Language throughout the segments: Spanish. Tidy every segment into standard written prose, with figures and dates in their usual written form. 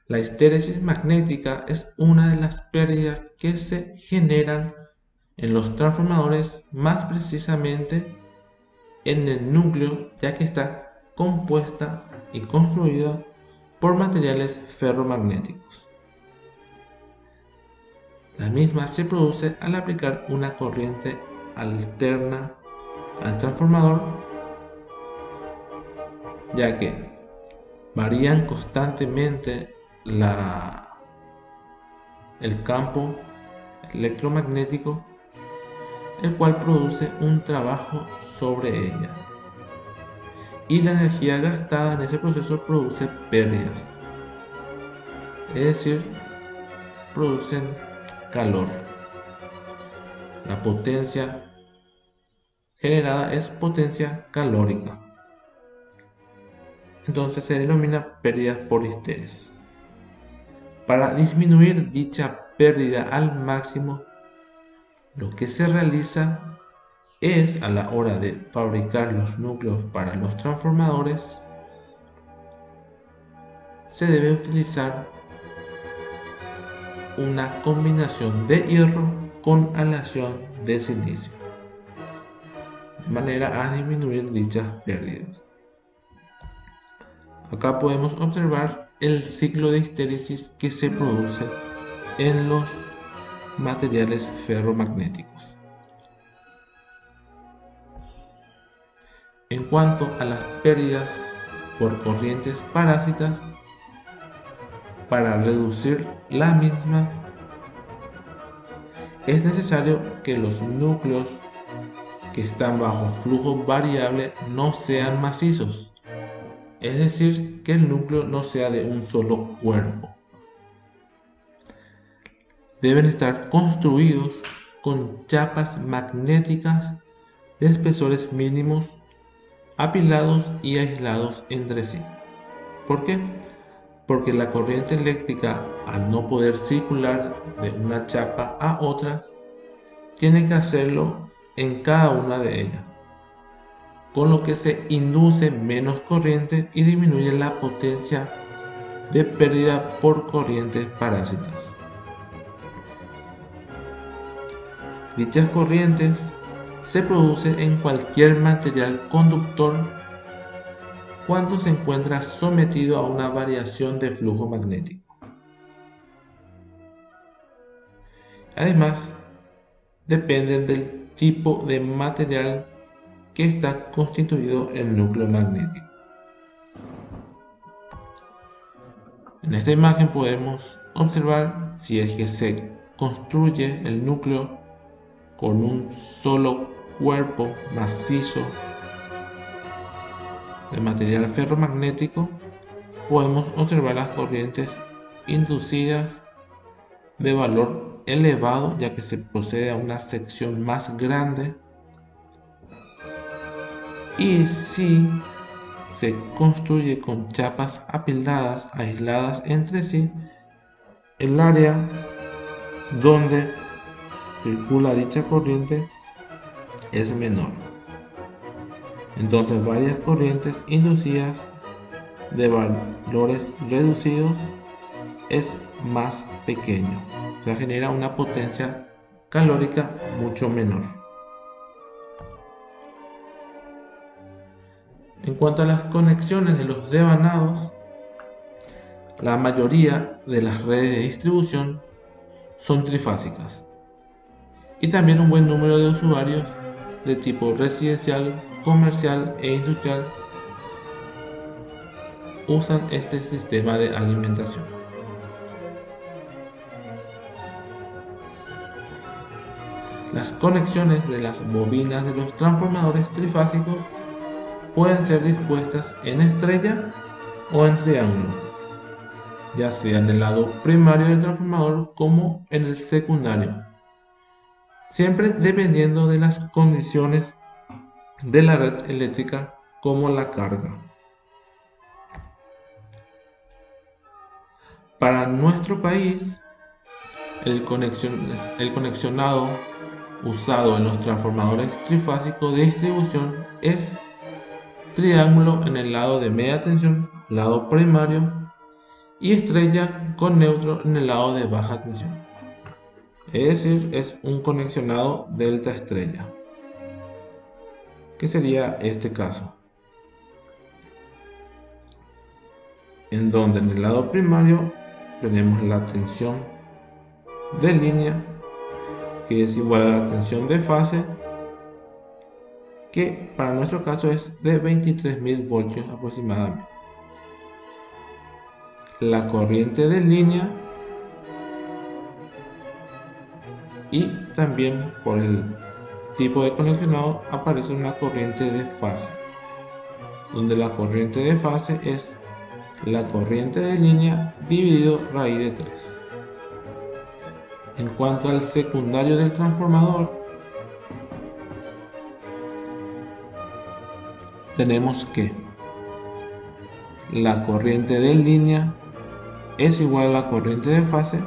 La histéresis magnética es una de las pérdidas que se generan en los transformadores, más precisamente en el núcleo, ya que está compuesta y construida por materiales ferromagnéticos. La misma se produce al aplicar una corriente alterna al transformador, ya que varían constantemente el campo electromagnético, el cual produce un trabajo sobre ella, y la energía gastada en ese proceso produce pérdidas, es decir, producen calor. La potencia generada es potencia calórica, entonces se denomina pérdidas por histéresis. Para disminuir dicha pérdida al máximo, lo que se realiza es, a la hora de fabricar los núcleos para los transformadores, se debe utilizar una combinación de hierro con aleación de silicio, de manera a disminuir dichas pérdidas. Acá podemos observar el ciclo de histéresis que se produce en los materiales ferromagnéticos. En cuanto a las pérdidas por corrientes parásitas, para reducir la misma, es necesario que los núcleos que están bajo flujo variable no sean macizos, es decir, que el núcleo no sea de un solo cuerpo. Deben estar construidos con chapas magnéticas de espesores mínimos, apilados y aislados entre sí. ¿Por qué? Porque la corriente eléctrica, al no poder circular de una chapa a otra, tiene que hacerlo en cada una de ellas, con lo que se induce menos corriente y disminuye la potencia de pérdida por corrientes parásitas. Dichas corrientes se producen en cualquier material conductor cuando se encuentra sometido a una variación de flujo magnético. Además, dependen del tipo de material que está constituido el núcleo magnético. En esta imagen podemos observar si es que se construye el núcleo con un solo cuerpo macizo de material ferromagnético, podemos observar las corrientes inducidas de valor elevado, ya que se procede a una sección más grande. Y si se construye con chapas apiladas, aisladas entre sí, el área donde circula dicha corriente es menor. Entonces varias corrientes inducidas de valores reducidos es más pequeño, o sea, genera una potencia calórica mucho menor. En cuanto a las conexiones de los devanados, la mayoría de las redes de distribución son trifásicas, y también un buen número de usuarios de tipo residencial, comercial e industrial usan este sistema de alimentación. Las conexiones de las bobinas de los transformadores trifásicos pueden ser dispuestas en estrella o en triángulo, ya sea en el lado primario del transformador como en el secundario, siempre dependiendo de las condiciones de la red eléctrica como la carga. Para nuestro país, el conexionado usado en los transformadores trifásicos de distribución es triángulo en el lado de media tensión, lado primario, y estrella con neutro en el lado de baja tensión. Es decir, es un conexionado delta estrella, que sería este caso, en donde en el lado primario tenemos la tensión de línea, que es igual a la tensión de fase, que para nuestro caso es de 23.000 voltios aproximadamente. La corriente de línea, y también por el tipo de conexionado aparece una corriente de fase, donde la corriente de fase es la corriente de línea dividido raíz de 3. En cuanto al secundario del transformador, tenemos que la corriente de línea es igual a la corriente de fase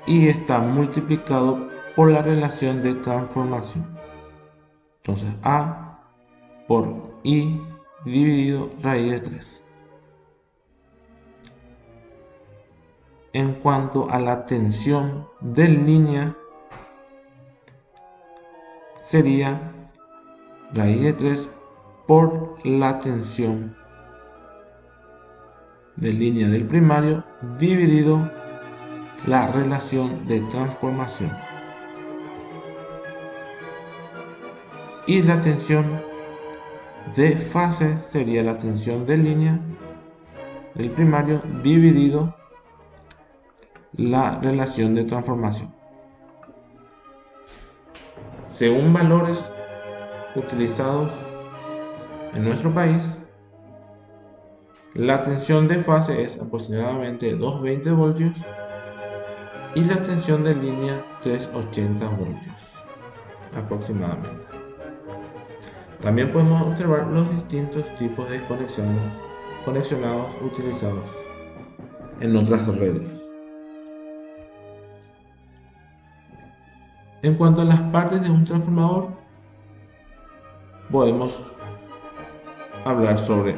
y está multiplicado por la relación de transformación. Entonces A por I dividido raíz de 3. En cuanto a la tensión de línea, sería raíz de 3 por la tensión de línea del primario dividido la relación de transformación. Y la tensión de fase sería la tensión de línea del primario dividido la relación de transformación. Según valores utilizados en nuestro país, la tensión de fase es aproximadamente 220 voltios y la tensión de línea 380 voltios aproximadamente. También podemos observar los distintos tipos de conexionados utilizados en otras redes. En cuanto a las partes de un transformador, podemos hablar sobre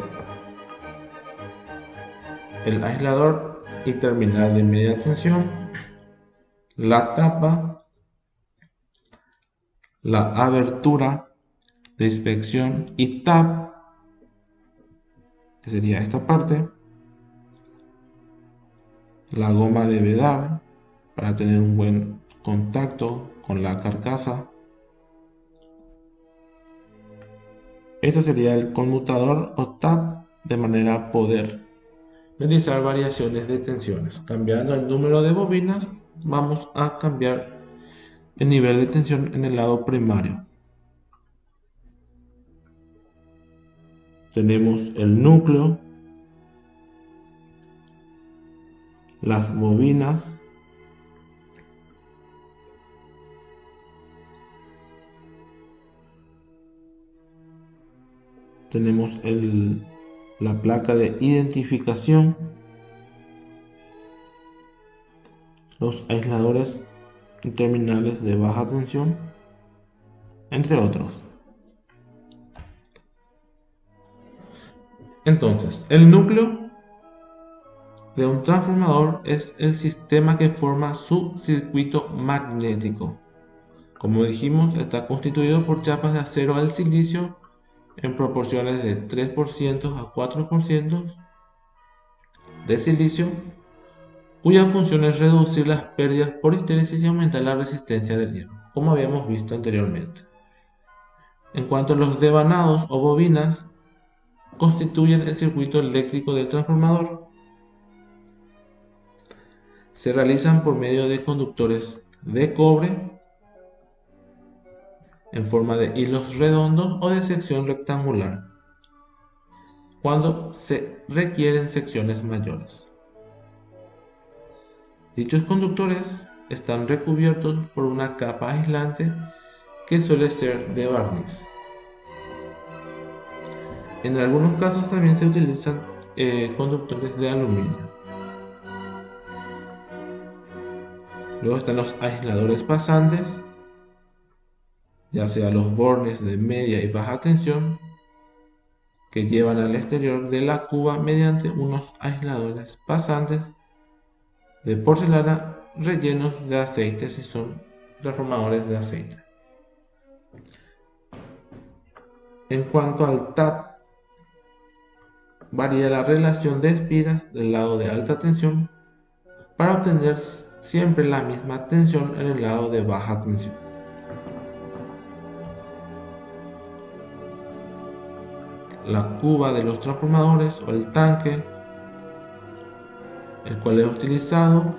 el aislador y terminal de media tensión, la tapa, la abertura de inspección y tap, que sería esta parte, la goma de vedar para tener un buen contacto con la carcasa. Esto sería el conmutador o tap, de manera a poder realizar variaciones de tensiones. Cambiando el número de bobinas, vamos a cambiar el nivel de tensión en el lado primario. Tenemos el núcleo, las bobinas, tenemos la placa de identificación, los aisladores y terminales de baja tensión, entre otros. Entonces, el núcleo de un transformador es el sistema que forma su circuito magnético. Como dijimos, está constituido por chapas de acero al silicio en proporciones de 3% a 4% de silicio, cuya función es reducir las pérdidas por histéresis y aumentar la resistencia del hierro, como habíamos visto anteriormente. En cuanto a los devanados o bobinas, constituyen el circuito eléctrico del transformador. Se realizan por medio de conductores de cobre en forma de hilos redondos o de sección rectangular, cuando se requieren secciones mayores. Dichos conductores están recubiertos por una capa aislante que suele ser de barniz. En algunos casos también se utilizan conductores de aluminio. Luego están los aisladores pasantes, ya sea los bornes de media y baja tensión, que llevan al exterior de la cuba mediante unos aisladores pasantes de porcelana rellenos de aceite si son transformadores de aceite. En cuanto al tap, varía la relación de espiras del lado de alta tensión para obtener siempre la misma tensión en el lado de baja tensión. La cuba de los transformadores o el tanque, el cual es utilizado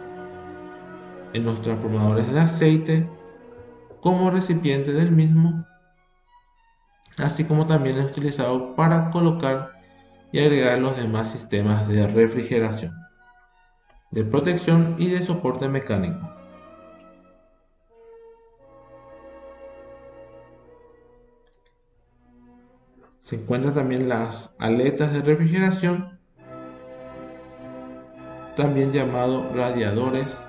en los transformadores de aceite como recipiente del mismo, así como también es utilizado para colocar y agregar los demás sistemas de refrigeración, de protección y de soporte mecánico. Se encuentran también las aletas de refrigeración, también llamados radiadores,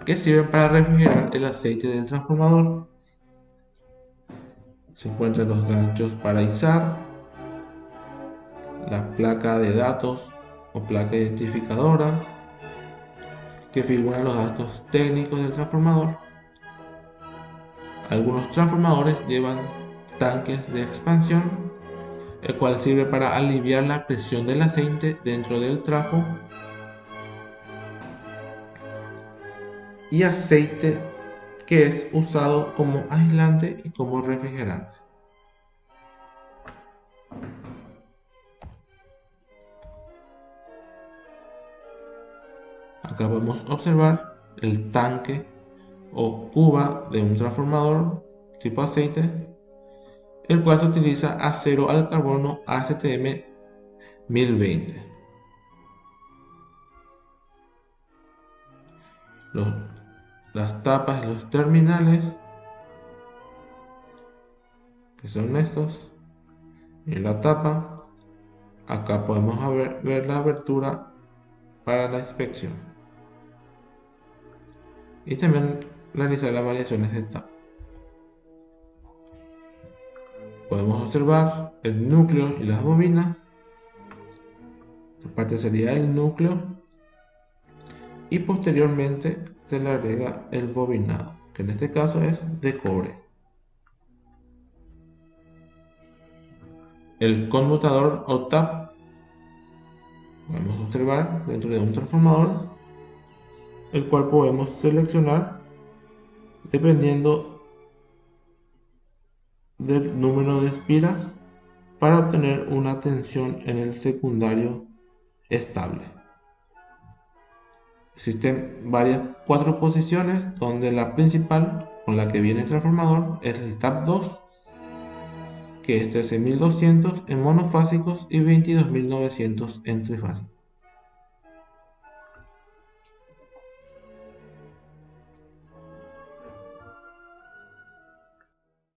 que sirven para refrigerar el aceite del transformador. Se encuentran los ganchos para izar, la placa de datos o placa identificadora, que figuran los datos técnicos del transformador. Algunos transformadores llevan tanques de expansión, el cual sirve para aliviar la presión del aceite dentro del trafo, y aceite, que es usado como aislante y como refrigerante. Acá podemos observar el tanque o cuba de un transformador tipo aceite, el cual se utiliza acero al carbono ASTM 1020. Las tapas y los terminales, que son estos, y la tapa, acá podemos ver la abertura para la inspección y también realizar las variaciones de tapa. Podemos observar el núcleo y las bobinas. Esta parte sería el núcleo y posteriormente se le agrega el bobinado, que en este caso es de cobre. El conmutador o tap, podemos observar dentro de un transformador, el cual podemos seleccionar dependiendo del número de espiras para obtener una tensión en el secundario estable. Existen cuatro posiciones, donde la principal con la que viene el transformador es el tap 2, que es 13.200 en monofásicos y 22.900 en trifásicos.